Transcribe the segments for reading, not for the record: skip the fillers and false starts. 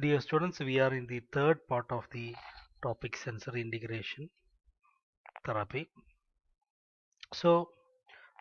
Dear students, we are in the third part of the topic sensory integration therapy. So,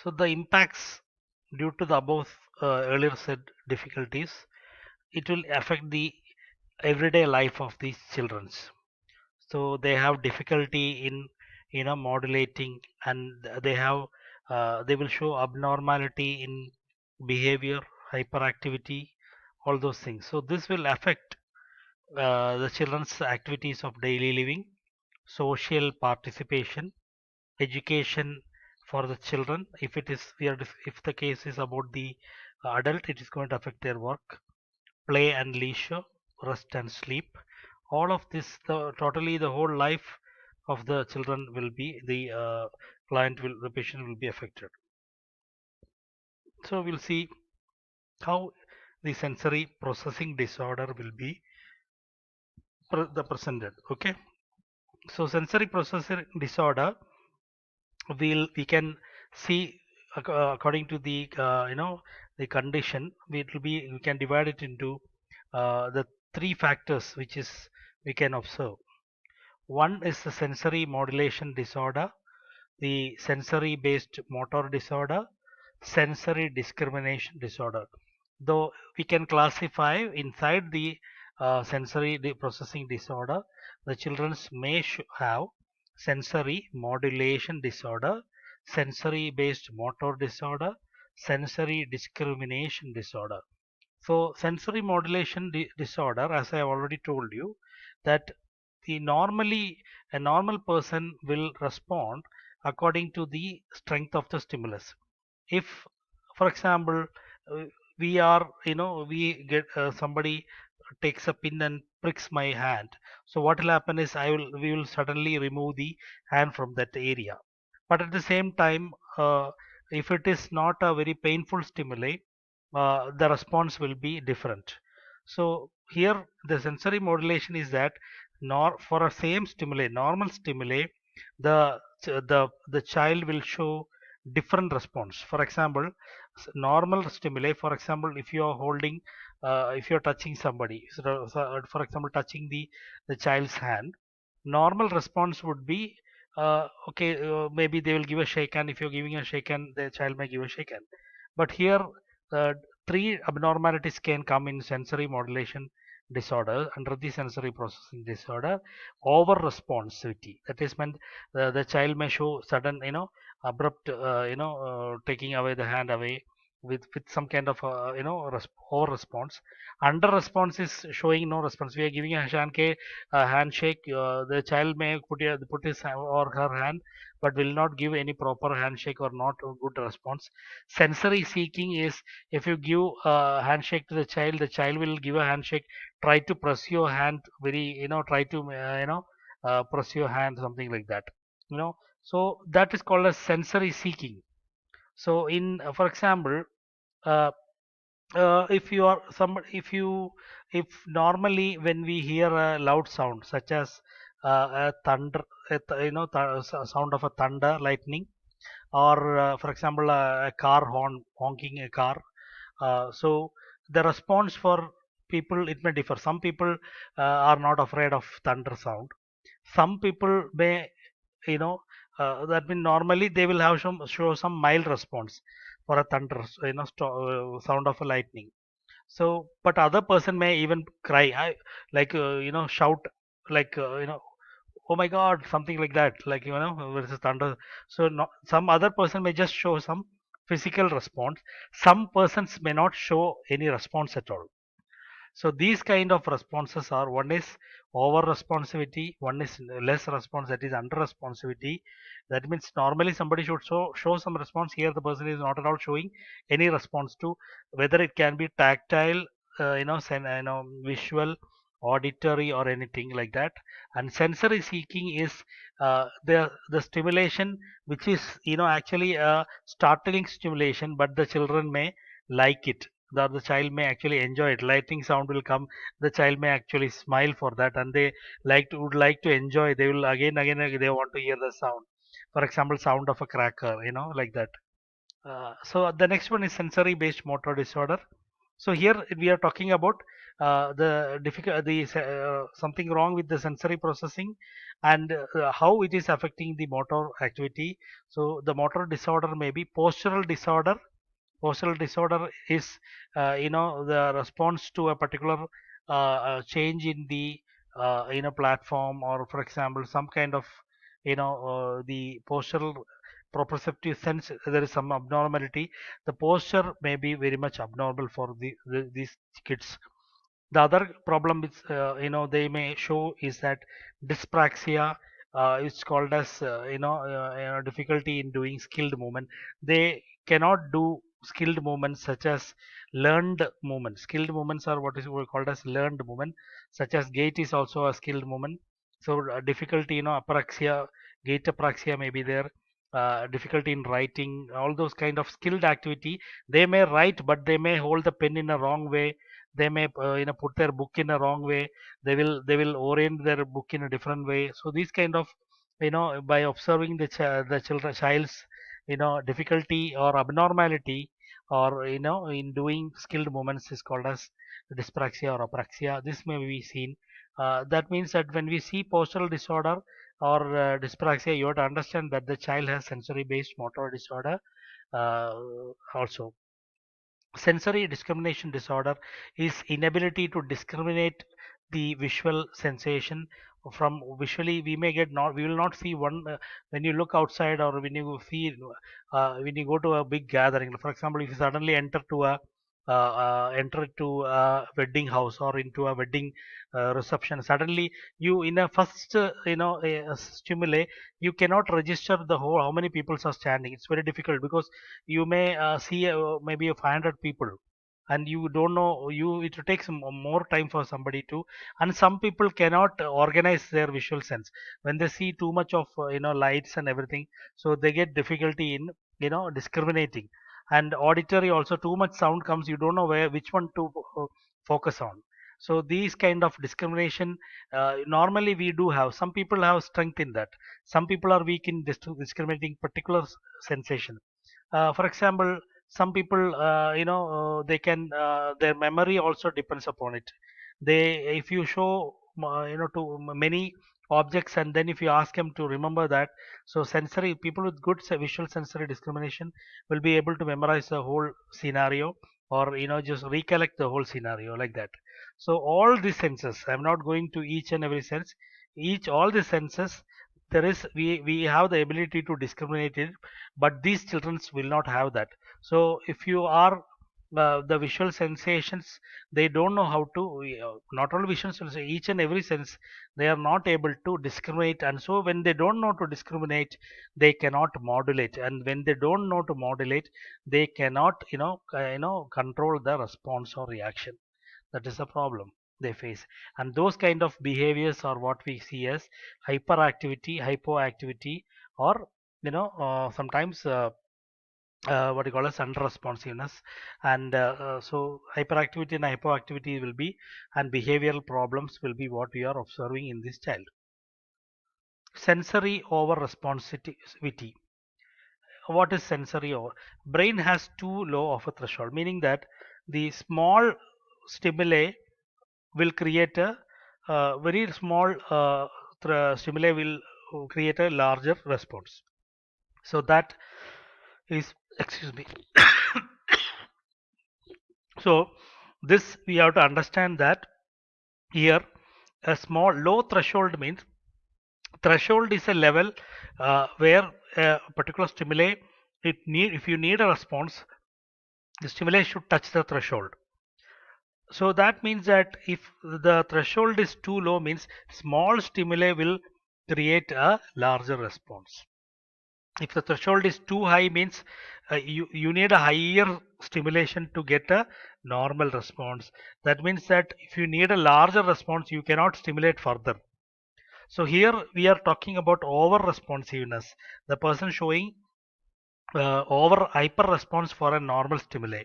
so the impacts due to the above earlier said difficulties, it will affect the everyday life of these children. So they have difficulty in modulating, and they will show abnormality in behavior, hyperactivity, all those things. So this will affect the children's activities of daily living, social participation, education for the children. If it is if the case is about the adult, it is going to affect their work, play and leisure, rest and sleep. All of this, totally the whole life of the children will be the patient will be affected. So we'll see how the sensory processing disorder will be presented. Okay. So sensory processing disorder, we can see according to the the condition. We can divide it into the three factors which is we can observe. One is the sensory modulation disorder, the sensory based motor disorder, sensory discrimination disorder. Though we can classify inside the sensory processing disorder, the children may have sensory modulation disorder, sensory based motor disorder, sensory discrimination disorder. So sensory modulation disorder, as I have already told you, that the normally a normal person will respond according to the strength of the stimulus. If, for example, uh, we get somebody takes a pin and pricks my hand, so what will happen is we will suddenly remove the hand from that area. But at the same time, if it is not a very painful stimuli, the response will be different. So here the sensory modulation is that, nor for a same stimuli, normal stimuli, the child will show different response. For example, normal stimuli, for example, if you are holding, if you are touching somebody, for example, touching the child's hand, normal response would be okay, maybe they will give a shake hand. If you're giving a shake hand, the child may give a shake hand. But here, uh, three abnormalities can come in sensory modulation disorder under the sensory processing disorder. Over responsivity, that is meant the child may show sudden, abrupt, taking away the hand away with some kind of over response. Under response is showing no response. We are giving a handshake. The child may put his or her hand, but will not give any proper handshake or not a good response. Sensory seeking is, if you give a handshake to the child will give a handshake. Try to press your hand very, try to press your hand, something like that. So that is called as sensory seeking. So in for example, uh, if you are some if normally when we hear a loud sound such as a thunder, sound of a thunder, lightning, or for example a car horn honking a car, so the response for people, it may differ. Some people are not afraid of thunder sound. Some people may, you know that means normally they will have show some mild response for a thunder, sound of a lightning. So but other person may even cry, like, shout, like, oh my god, something like that, like, versus thunder. So no, some other person may just show some physical response. Some persons may not show any response at all. So these kind of responses are, one is over responsivity, one is less response, that is under responsivity. That means normally somebody should show some response. Here the person is not at all showing any response to, whether it can be tactile, visual, auditory, or anything like that. And sensory seeking is the stimulation which is, actually a startling stimulation, but the children may like it, that the child may actually enjoy it. Lightning sound will come, the child may actually smile for that, and they would like to enjoy. They will again they want to hear the sound. For example, sound of a cracker, like that. So the next one is sensory based motor disorder. So here we are talking about something wrong with the sensory processing, and how it is affecting the motor activity. So the motor disorder may be postural disorder. Postural disorder is the response to a particular change in the platform, or for example some kind of the postural proprioceptive sense, there is some abnormality. The posture may be very much abnormal for these kids. The other problem is they may show is that dyspraxia. It's called as difficulty in doing skilled movement. They cannot do skilled movements such as learned movements. Skilled movements are what is called as learned movement, such as gait is also a skilled movement. So difficulty, apraxia, gait apraxia may be there. Difficulty in writing, all those kind of skilled activity. They may write, but they may hold the pen in a wrong way. They may put their book in a wrong way. They will orient their book in a different way. So these kind of, by observing the child's difficulty or abnormality, or in doing skilled movements, is called as dyspraxia or apraxia. This may be seen. That means that when we see postural disorder or dyspraxia, you have to understand that the child has sensory based motor disorder uh, also. Sensory discrimination disorder is inability to discriminate the visual sensation from visually. We will not see one when you look outside, or when you feel when you go to a big gathering. For example, if you suddenly enter to a wedding house or into a wedding reception, suddenly you in a first stimuli, you cannot register the whole how many people are standing. It's very difficult because you may see maybe 500 people, and you don't know, it takes more time for somebody to. And some people cannot organize their visual sense when they see too much of lights and everything. So they get difficulty in discriminating. And auditory also, too much sound comes, you don't know which one to focus on. So these kind of discrimination, normally we do have. Some people have strength in that. Some people are weak in discriminating particular sensation. For example, some people they can their memory also depends upon it. They, if you show to many objects, and then if you ask them to remember that, so sensory people with good visual sensory discrimination will be able to memorize the whole scenario, or just recollect the whole scenario like that. So all these senses, I'm not going to each and every sense. All the senses, there is, we have the ability to discriminate it, but these children will not have that. So if you are the visual sensations, they don't know how to not only visual sense, each and every sense they are not able to discriminate. And so when they don't know to discriminate, they cannot modulate. And when they don't know to modulate, they cannot control the response or reaction. That is a problem they face. And those kind of behaviors are what we see as hyperactivity, hypoactivity, or sometimes what you call as unresponsiveness. And so hyperactivity and hypoactivity will be, and behavioral problems will be what we are observing in this child. Sensory over responsivity. What is sensory over? Brain has too low of a threshold, meaning that the small stimuli will create a very small stimuli will create a larger response. So that is, excuse me. So this we have to understand that here a small low threshold means, threshold is a level where a particular stimuli, if you need a response, the stimuli should touch the threshold. So that means that if the threshold is too low, means small stimuli will create a larger response. If the threshold is too high, means you need a higher stimulation to get a normal response. That means that if you need a larger response, you cannot stimulate further. So here we are talking about over responsiveness, the person showing over hyper response for a normal stimuli,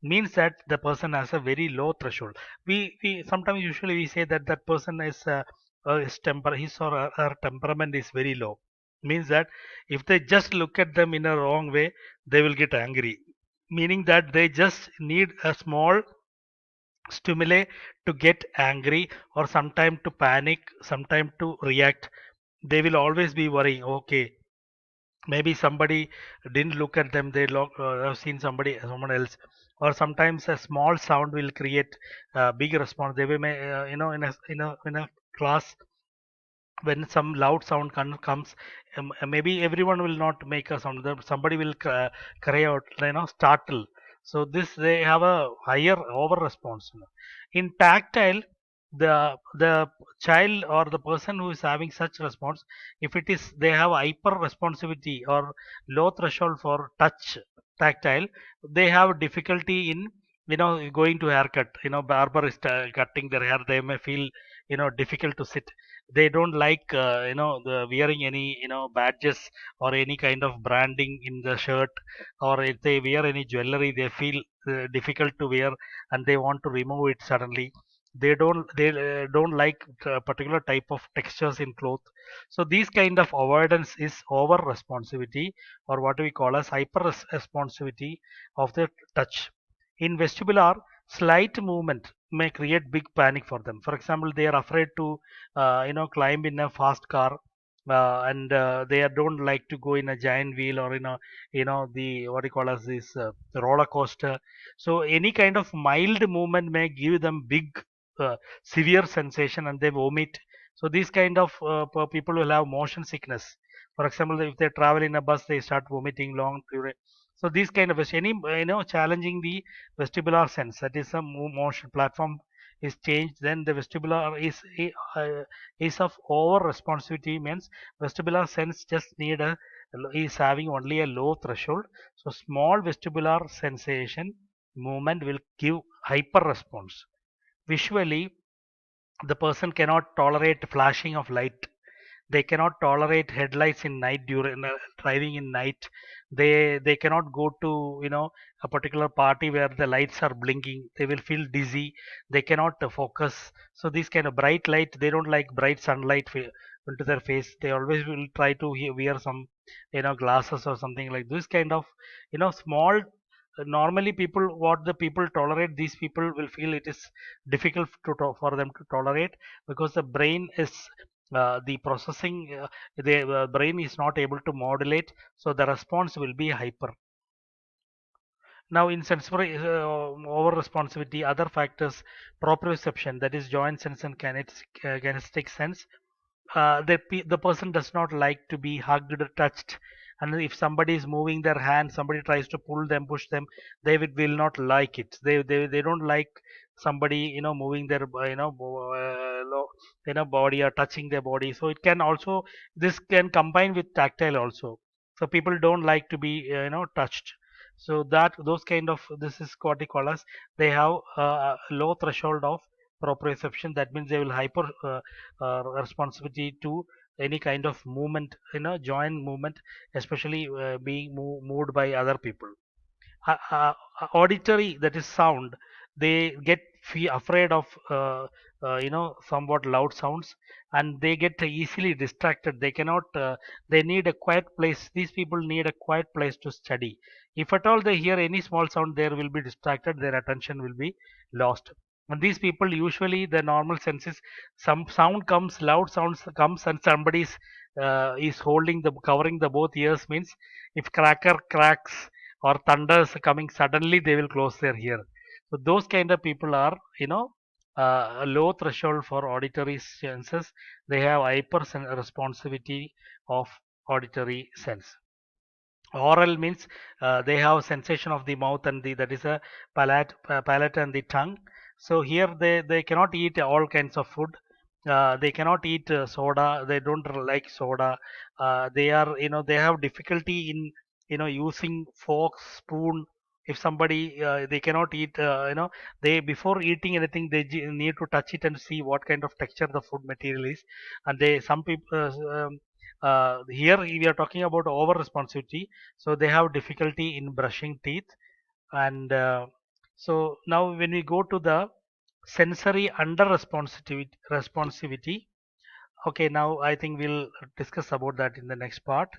means that the person has a very low threshold. We sometimes usually we say that that person is his or her temperament is very low, means that if they just look at them in a wrong way, they will get angry, meaning that they just need a small stimuli to get angry, or sometime to panic, sometime to react. They will always be worrying, okay, maybe somebody didn't look at them, they have seen someone else. Or sometimes a small sound will create a big response. They will in a class, when some loud sound comes, maybe everyone will not make a sound. Somebody will cry out, startle. So this, they have a higher over response. In tactile, the child or the person who is having such response, if it is they have hyper responsivity or low threshold for touch, tactile, they have difficulty in going to haircut. Barber is cutting their hair, they may feel difficult to sit. They don't like the wearing any badges or any kind of branding in the shirt, or if they wear any jewelry, they feel difficult to wear, and they want to remove it suddenly. They don't like particular type of textures in cloth. So these kind of avoidance is over responsivity, or what we call as hyper responsivity of the touch. In vestibular, slight movement may create big panic for them. For example, they are afraid to climb in a fast car, and they don't like to go in a giant wheel, or in a the what you call as this roller coaster. So any kind of mild movement may give them big severe sensation, and they vomit. So these kind of people will have motion sickness. For example, if they travel in a bus, they start vomiting long period. So these kind of any challenging the vestibular sense, that is a motion platform is changed, then the vestibular is of over responsivity, means vestibular sense just need a is having only a low threshold. So small vestibular sensation movement will give hyper response. Visually, the person cannot tolerate flashing of light. They cannot tolerate headlights in night, during driving in night. They cannot go to a particular party where the lights are blinking. They will feel dizzy. They cannot focus. So these kind of bright light, they don't like bright sunlight into their face. They always will try to wear some glasses or something like this kind of small. Normally people, what the people tolerate, these people will feel it is difficult for them to tolerate, because the brain is the processing, the brain is not able to modulate, so the response will be hyper. Now in sensory over responsivity, other factors, proprioception, that is joint sense and kinesthetic sense. The person does not like to be hugged or touched, and if somebody is moving their hand, somebody tries to pull them, push them, they will not like it. They don't like somebody moving their body, or touching their body. So it can also, this can combine with tactile also. So people don't like to be touched. So that those kind of, this is what we call as, they have a low threshold of proprioception. That means they will hyper responsibility to any kind of movement, joint movement, especially being moved by other people. Auditory, that is sound, they get afraid of somewhat loud sounds, and they get easily distracted. They cannot they need a quiet place. These people need a quiet place to study. If at all they hear any small sound, they will be distracted, their attention will be lost. And these people, usually the normal senses, some sound comes, loud sounds comes, and somebody is holding the covering the both ears, means if cracker cracks or thunders coming suddenly, they will close their ear. So those kind of people are a low threshold for auditory senses. They have hyper responsivity of auditory sense. Oral means they have sensation of the mouth and the, that is a palate and the tongue. So here they cannot eat all kinds of food. They cannot eat soda. They don't like soda. They are they have difficulty in using fork, spoon. If somebody they cannot eat, they, before eating anything, they need to touch it and see what kind of texture the food material is. And they, some people here we are talking about over responsivity, so they have difficulty in brushing teeth. And so now when we go to the sensory under responsivity, okay, now I think we'll discuss about that in the next part.